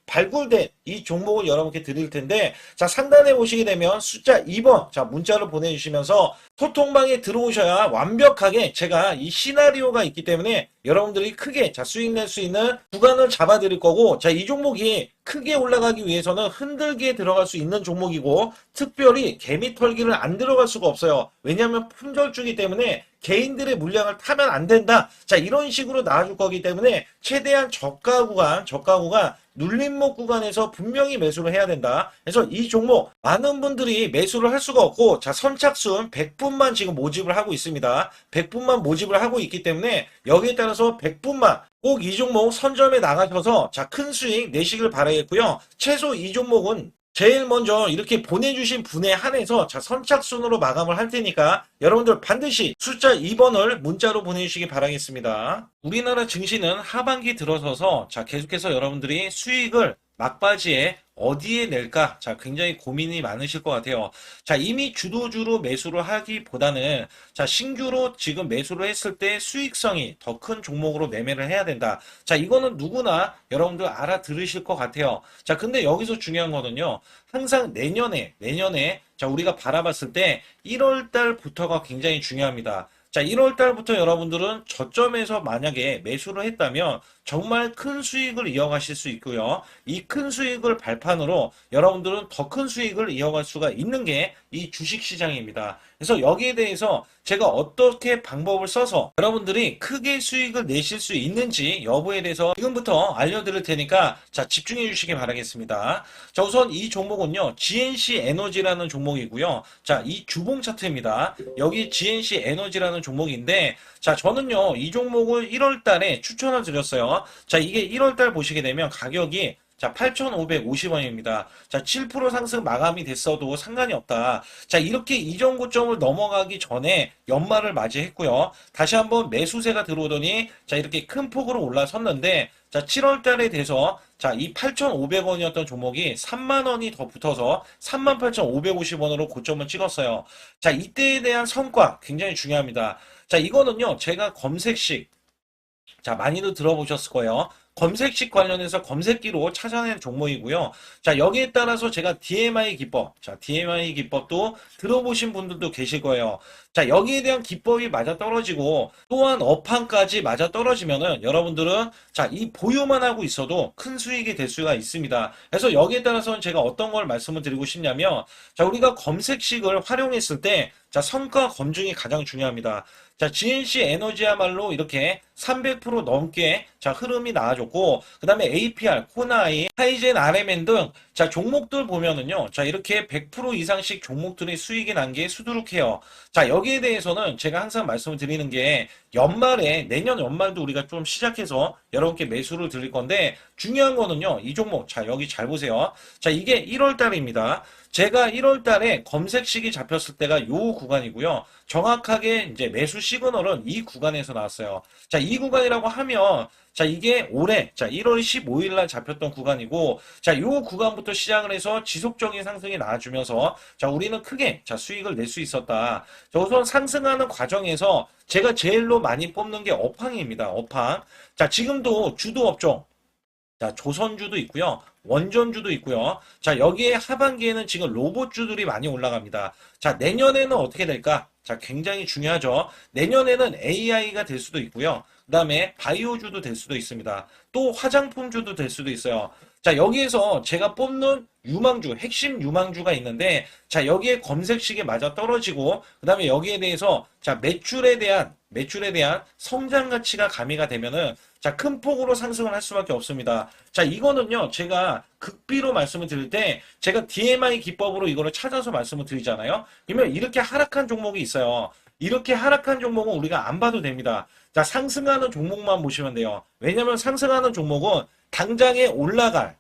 발굴된 이 종목을 여러분께 드릴 텐데, 자, 상단에 보시게 되면 숫자 2번, 자, 문자를 보내주시면서 소통방에 들어오셔야 완벽하게 제가 이 시나리오가 있기 때문에 여러분들이 크게 자, 수익 낼 수 있는 구간을 잡아 드릴 거고, 자, 이 종목이 크게 올라가기 위해서는 흔들기에 들어갈 수 있는 종목이고 특별히 개미 털기를 안 들어갈 수가 없어요. 왜냐하면 품절주기 때문에 개인들의 물량을 타면 안 된다. 자, 이런 식으로 나와줄 거기 때문에 최대한 저가 구간 눌림목 구간에서 분명히 매수를 해야 된다. 그래서 이 종목 많은 분들이 매수를 할 수가 없고 자, 선착순 100분만 지금 모집을 하고 있습니다. 100분만 모집을 하고 있기 때문에 여기에 따라서 100분만 꼭 이 종목 선점에 나가셔서 자, 큰 수익 내시길 바라겠고요. 최소 이 종목은 제일 먼저 이렇게 보내주신 분에 한해서 자 선착순으로 마감을 할 테니까 여러분들 반드시 숫자 2번을 문자로 보내주시기 바라겠습니다. 우리나라 증시는 하반기 들어서서 자 계속해서 여러분들이 수익을 막바지에 어디에 낼까? 자, 굉장히 고민이 많으실 것 같아요. 자, 이미 주도주로 매수를 하기보다는 자, 신규로 지금 매수를 했을 때 수익성이 더 큰 종목으로 매매를 해야 된다. 자, 이거는 누구나 여러분들 알아들으실 것 같아요. 자, 근데 여기서 중요한 거는요. 항상 내년에 자, 우리가 바라봤을 때 1월 달부터가 굉장히 중요합니다. 자, 1월 달부터 여러분들은 저점에서 만약에 매수를 했다면 정말 큰 수익을 이어가실 수 있고요. 이 큰 수익을 발판으로 여러분들은 더 큰 수익을 이어갈 수가 있는 게 이 주식 시장입니다. 그래서 여기에 대해서 제가 어떻게 방법을 써서 여러분들이 크게 수익을 내실 수 있는지 여부에 대해서 지금부터 알려드릴 테니까 자, 집중해 주시기 바라겠습니다. 자, 우선 이 종목은요, GNC 에너지라는 종목이고요. 자, 이 주봉 차트입니다. 여기 GNC 에너지라는 종목인데, 자, 저는요, 이 종목을 1월 달에 추천을 드렸어요. 자, 이게 1월 달 보시게 되면 가격이 자, 8,550원입니다. 자, 7% 상승 마감이 됐어도 상관이 없다. 자, 이렇게 이전 고점을 넘어가기 전에 연말을 맞이했고요. 다시 한번 매수세가 들어오더니 자, 이렇게 큰 폭으로 올라섰는데 자, 7월 달에 돼서 자, 이 8,500원이었던 종목이 3만 원이 더 붙어서 38,550원으로 고점을 찍었어요. 자, 이때에 대한 성과 굉장히 중요합니다. 자, 이거는요, 제가 검색식 자, 많이들 들어보셨을 거예요. 검색식 관련해서 검색기로 찾아낸 종목이고요. 자, 여기에 따라서 제가 DMI 기법, 자, DMI 기법도 들어보신 분들도 계실 거예요. 자, 여기에 대한 기법이 맞아 떨어지고 또한 업황까지 맞아 떨어지면은 여러분들은 자, 이 보유만 하고 있어도 큰 수익이 될 수가 있습니다. 그래서 여기에 따라서는 제가 어떤 걸 말씀을 드리고 싶냐면 자, 우리가 검색식을 활용했을 때 자, 성과 검증이 가장 중요합니다. 자, GNC 에너지야말로 이렇게 300% 넘게 자, 흐름이 나와줬고, 그 다음에 APR, 코나이, 하이젠, RMN 등 자, 종목들 보면은요. 자, 이렇게 100% 이상씩 종목들의 수익이 난 게 수두룩해요. 자, 여기에 대해서는 제가 항상 말씀을 드리는 게 연말에, 내년 연말도 우리가 좀 시작해서 여러분께 매수를 드릴 건데, 중요한 거는요. 이 종목, 자, 여기 잘 보세요. 자, 이게 1월 달입니다. 제가 1월 달에 검색식이 잡혔을 때가 요 구간이고요. 정확하게 이제 매수 시그널은 이 구간에서 나왔어요. 자, 이 구간이라고 하면 자, 이게 올해 자, 1월 15일 날 잡혔던 구간이고 자, 요 구간부터 시작을 해서 지속적인 상승이 나와주면서 자, 우리는 크게 자, 수익을 낼 수 있었다. 자, 우선 상승하는 과정에서 제가 제일로 많이 뽑는 게 업황입니다. 업황. 자, 지금도 주도 업종 자, 조선주도 있고요. 원전주도 있고요. 자, 여기에 하반기에는 지금 로봇주들이 많이 올라갑니다. 자, 내년에는 어떻게 될까? 자, 굉장히 중요하죠. 내년에는 AI가 될 수도 있고요. 그 다음에 바이오주도 될 수도 있습니다. 또 화장품주도 될 수도 있어요. 자, 여기에서 제가 뽑는 유망주, 핵심 유망주가 있는데, 자, 여기에 검색식에 맞아 떨어지고, 그 다음에 여기에 대해서, 자, 매출에 대한 성장 가치가 가미가 되면은, 자, 큰 폭으로 상승을 할 수밖에 없습니다. 자, 이거는요, 제가 극비로 말씀을 드릴 때, 제가 DMI 기법으로 이거를 찾아서 말씀을 드리잖아요. 그러면 이렇게 하락한 종목이 있어요. 이렇게 하락한 종목은 우리가 안 봐도 됩니다. 자, 상승하는 종목만 보시면 돼요. 왜냐면 상승하는 종목은 당장에 올라갈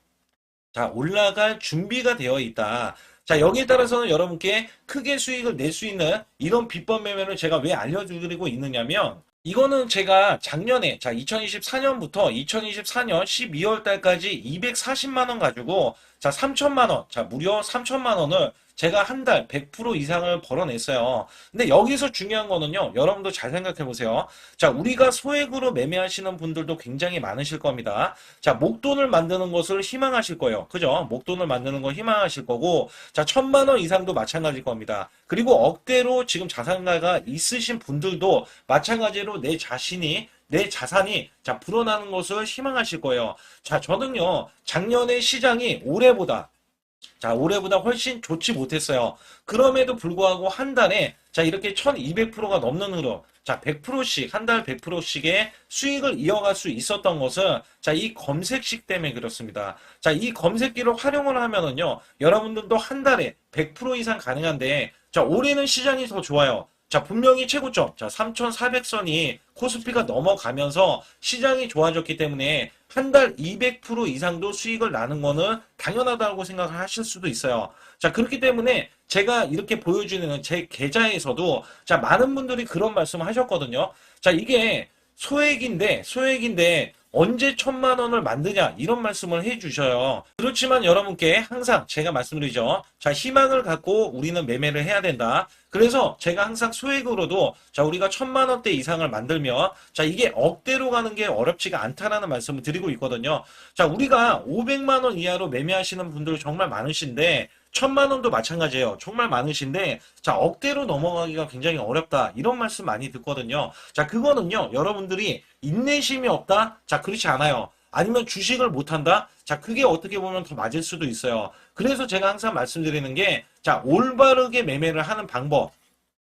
준비가 되어 있다. 자, 여기에 따라서는 여러분께 크게 수익을 낼 수 있는 이런 비법 매매를 제가 왜 알려드리고 있느냐면, 이거는 제가 작년에, 자, 2024년부터 2024년 12월 달까지 240만 원 가지고, 자, 3천만 원, 자, 무려 3천만 원을 제가 한 달 100% 이상을 벌어냈어요. 근데 여기서 중요한 거는요, 여러분도 잘 생각해 보세요. 자, 우리가 소액으로 매매하시는 분들도 굉장히 많으실 겁니다. 자, 목돈을 만드는 것을 희망하실 거예요. 그죠? 목돈을 만드는 걸 희망하실 거고, 자, 1,000만 원 이상도 마찬가지일 겁니다. 그리고 억대로 지금 자산가가 있으신 분들도 마찬가지로 내 자산이 자 불어나는 것을 희망하실 거예요. 자, 저는요 작년에 시장이 올해보다 훨씬 좋지 못했어요. 그럼에도 불구하고 한 달에 자 이렇게 1200%가 넘는 흐름, 자 100%씩 한 달 100%씩의 수익을 이어갈 수 있었던 것은 자 이 검색식 때문에 그렇습니다. 자, 이 검색기를 활용을 하면은요 여러분들도 한 달에 100% 이상 가능한데 자 올해는 시장이 더 좋아요. 자, 분명히 최고점, 자, 3,400선이 코스피가 넘어가면서 시장이 좋아졌기 때문에 한 달 200% 이상도 수익을 나는 거는 당연하다고 생각을 하실 수도 있어요. 자, 그렇기 때문에 제가 이렇게 보여주는 제 계좌에서도 자, 많은 분들이 그런 말씀을 하셨거든요. 자, 이게 소액인데 언제 1,000만 원을 만드냐 이런 말씀을 해주셔요. 그렇지만 여러분께 항상 제가 말씀드리죠. 자, 희망을 갖고 우리는 매매를 해야 된다. 그래서 제가 항상 소액으로도 자, 우리가 1,000만 원대 이상을 만들면 자, 이게 억대로 가는 게 어렵지가 않다라는 말씀을 드리고 있거든요. 자, 우리가 500만 원 이하로 매매하시는 분들 정말 많으신데 1,000만 원도 마찬가지예요. 정말 많으신데 자, 억대로 넘어가기가 굉장히 어렵다. 이런 말씀 많이 듣거든요. 자, 그거는요. 여러분들이 인내심이 없다? 자, 그렇지 않아요. 아니면 주식을 못한다? 자, 그게 어떻게 보면 더 맞을 수도 있어요. 그래서 제가 항상 말씀드리는 게 자, 올바르게 매매를 하는 방법.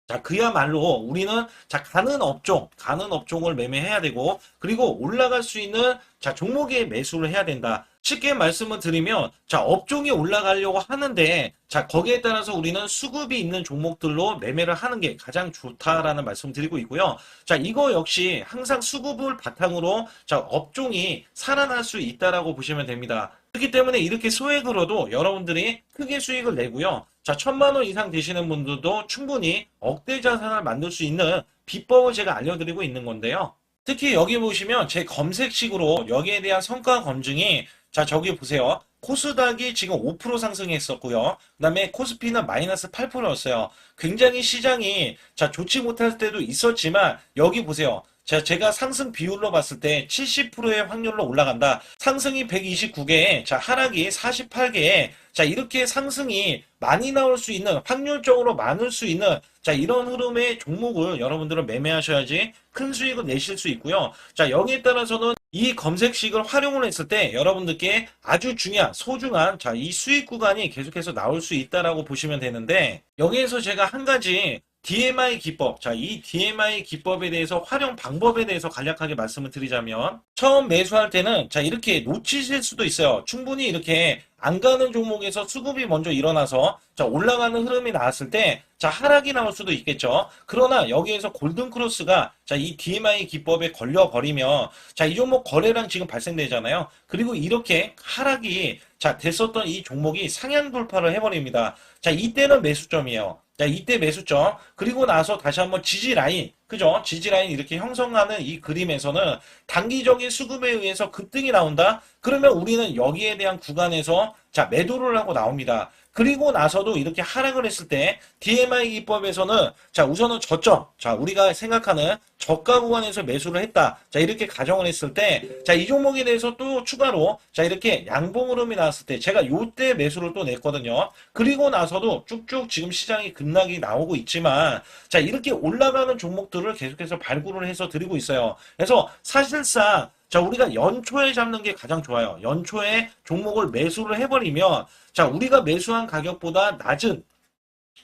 자, 그야말로 우리는 자, 가는 업종을 매매해야 되고, 그리고 올라갈 수 있는 자, 종목에 매수를 해야 된다. 쉽게 말씀을 드리면, 자, 업종이 올라가려고 하는데, 자, 거기에 따라서 우리는 수급이 있는 종목들로 매매를 하는 게 가장 좋다라는 말씀 드리고 있고요. 자, 이거 역시 항상 수급을 바탕으로 자, 업종이 살아날 수 있다라고 보시면 됩니다. 그렇기 때문에 이렇게 소액으로도 여러분들이 크게 수익을 내고요. 자, 1,000만 원 이상 되시는 분들도 충분히 억대 자산을 만들 수 있는 비법을 제가 알려드리고 있는 건데요. 특히 여기 보시면 제 검색식으로 여기에 대한 성과 검증이 자, 저기 보세요. 코스닥이 지금 5% 상승했었고요. 그 다음에 코스피는 마이너스 8%였어요. 굉장히 시장이 자, 좋지 못할 때도 있었지만 여기 보세요. 자, 제가 상승 비율로 봤을 때 70%의 확률로 올라간다. 상승이 129개에, 자, 하락이 48개에, 자, 이렇게 상승이 많이 나올 수 있는, 확률적으로 많을 수 있는, 자, 이런 흐름의 종목을 여러분들은 매매하셔야지 큰 수익을 내실 수 있고요. 자, 여기에 따라서는 이 검색식을 활용을 했을 때 여러분들께 아주 중요한, 소중한, 자, 이 수익 구간이 계속해서 나올 수 있다라고 보시면 되는데, 여기에서 제가 한 가지 DMI 기법. 자, 이 DMI 기법에 대해서 활용 방법에 대해서 간략하게 말씀을 드리자면 처음 매수할 때는 자, 이렇게 놓치실 수도 있어요. 충분히 이렇게 안 가는 종목에서 수급이 먼저 일어나서 자, 올라가는 흐름이 나왔을 때 자, 하락이 나올 수도 있겠죠. 그러나 여기에서 골든 크로스가 자, 이 DMI 기법에 걸려 버리면 자, 이 종목 거래량 지금 발생되잖아요. 그리고 이렇게 하락이 자, 됐었던 이 종목이 상향 돌파를 해버립니다. 자, 이때는 매수점이에요. 자, 이때 매수점. 그리고 나서 다시 한번 지지 라인. 그죠? 지지 라인 이렇게 형성하는 이 그림에서는 단기적인 수급에 의해서 급등이 나온다? 그러면 우리는 여기에 대한 구간에서 자, 매도를 하고 나옵니다. 그리고 나서도 이렇게 하락을 했을 때 DMI 기법에서는 자, 우선은 저점. 자, 우리가 생각하는 저가 구간에서 매수를 했다. 자, 이렇게 가정을 했을 때 자, 이 종목에 대해서 또 추가로 자, 이렇게 양봉 흐름이 나왔을 때 제가 요때 매수를 또 냈거든요. 그리고 나서도 쭉쭉 지금 시장이 급락이 나오고 있지만 자, 이렇게 올라가는 종목들을 계속해서 발굴을 해서 드리고 있어요. 그래서 사실상 자, 우리가 연초에 잡는 게 가장 좋아요. 연초에 종목을 매수를 해버리면 자, 우리가 매수한 가격보다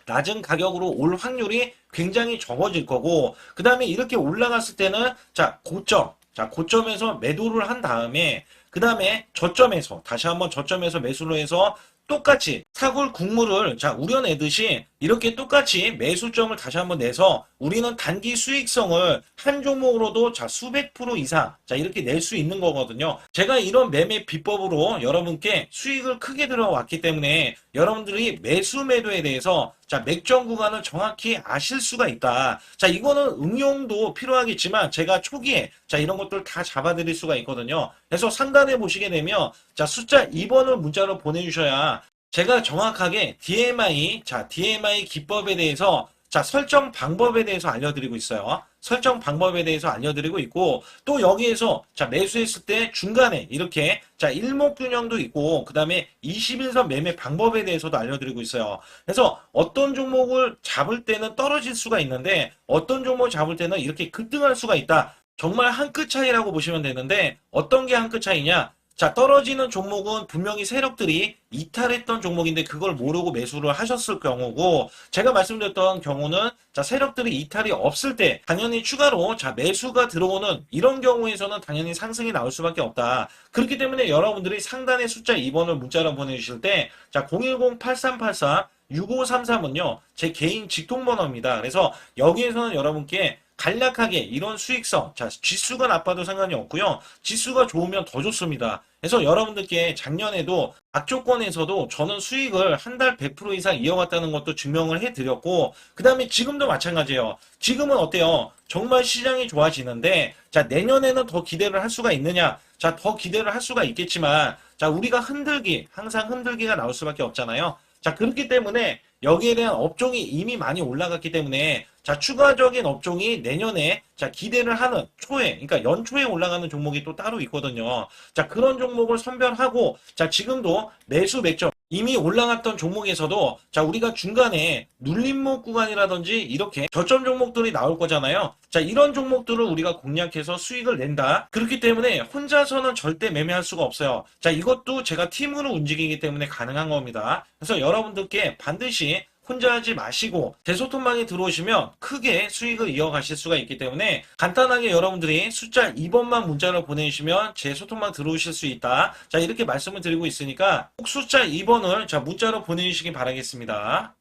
낮은 가격으로 올 확률이 굉장히 적어질 거고, 그 다음에 이렇게 올라갔을 때는 자, 고점에서 매도를 한 다음에 그 다음에 저점에서 다시 한번 저점에서 매수를 해서 똑같이 사골 국물을 자, 우려내듯이 이렇게 똑같이 매수점을 다시 한번 내서 우리는 단기 수익성을 한 종목으로도 자, 수백 프로 이상 자, 이렇게 낼 수 있는 거거든요. 제가 이런 매매 비법으로 여러분께 수익을 크게 들어왔기 때문에 여러분들이 매수 매도에 대해서 자, 맥점 구간을 정확히 아실 수가 있다. 자, 이거는 응용도 필요하겠지만 제가 초기에 자, 이런 것들 다 잡아드릴 수가 있거든요. 그래서 상단에 보시게 되면 자, 숫자 2번을 문자로 보내주셔야 제가 정확하게 DMI 기법에 대해서 자, 설정 방법에 대해서 알려드리고 있어요. 설정 방법에 대해서 알려드리고 있고, 또 여기에서 자, 매수했을 때 중간에 이렇게 자, 일목균형도 있고, 그 다음에 21선 매매 방법에 대해서도 알려드리고 있어요. 그래서 어떤 종목을 잡을 때는 떨어질 수가 있는데, 어떤 종목을 잡을 때는 이렇게 급등할 수가 있다. 정말 한 끗 차이라고 보시면 되는데, 어떤 게 한 끗 차이냐? 자, 떨어지는 종목은 분명히 세력들이 이탈했던 종목인데 그걸 모르고 매수를 하셨을 경우고, 제가 말씀드렸던 경우는 자, 세력들이 이탈이 없을 때 당연히 추가로 자, 매수가 들어오는 이런 경우에서는 당연히 상승이 나올 수밖에 없다. 그렇기 때문에 여러분들이 상단의 숫자 2번을 문자로 보내주실 때 자, 010-8384 6533은요, 제 개인 직통번호입니다. 그래서 여기에서는 여러분께 간략하게 이런 수익성, 자, 지수가 나빠도 상관이 없고요. 지수가 좋으면 더 좋습니다. 그래서 여러분들께 작년에도 악조건에서도 저는 수익을 한 달 100% 이상 이어갔다는 것도 증명을 해드렸고, 그 다음에 지금도 마찬가지예요. 지금은 어때요? 정말 시장이 좋아지는데, 자, 내년에는 더 기대를 할 수가 있느냐? 자, 더 기대를 할 수가 있겠지만, 자, 우리가 항상 흔들기가 나올 수밖에 없잖아요. 자, 그렇기 때문에 여기에 대한 업종이 이미 많이 올라갔기 때문에 자, 추가적인 업종이 내년에 자, 기대를 하는 초에, 그러니까 연초에 올라가는 종목이 또 따로 있거든요. 자, 그런 종목을 선별하고 자, 지금도 매수 맥점 이미 올라갔던 종목에서도 자, 우리가 중간에 눌림목 구간이라든지 이렇게 저점 종목들이 나올 거잖아요. 자, 이런 종목들을 우리가 공략해서 수익을 낸다. 그렇기 때문에 혼자서는 절대 매매할 수가 없어요. 자, 이것도 제가 팀으로 움직이기 때문에 가능한 겁니다. 그래서 여러분들께 반드시 혼자 하지 마시고 대소통방에 들어오시면 크게 수익을 이어가실 수가 있기 때문에 간단하게 여러분들이 숫자 2번만 문자를 보내주시면 제 소통방 들어오실 수 있다. 자, 이렇게 말씀을 드리고 있으니까 꼭 숫자 2번을 자, 문자로 보내주시기 바라겠습니다.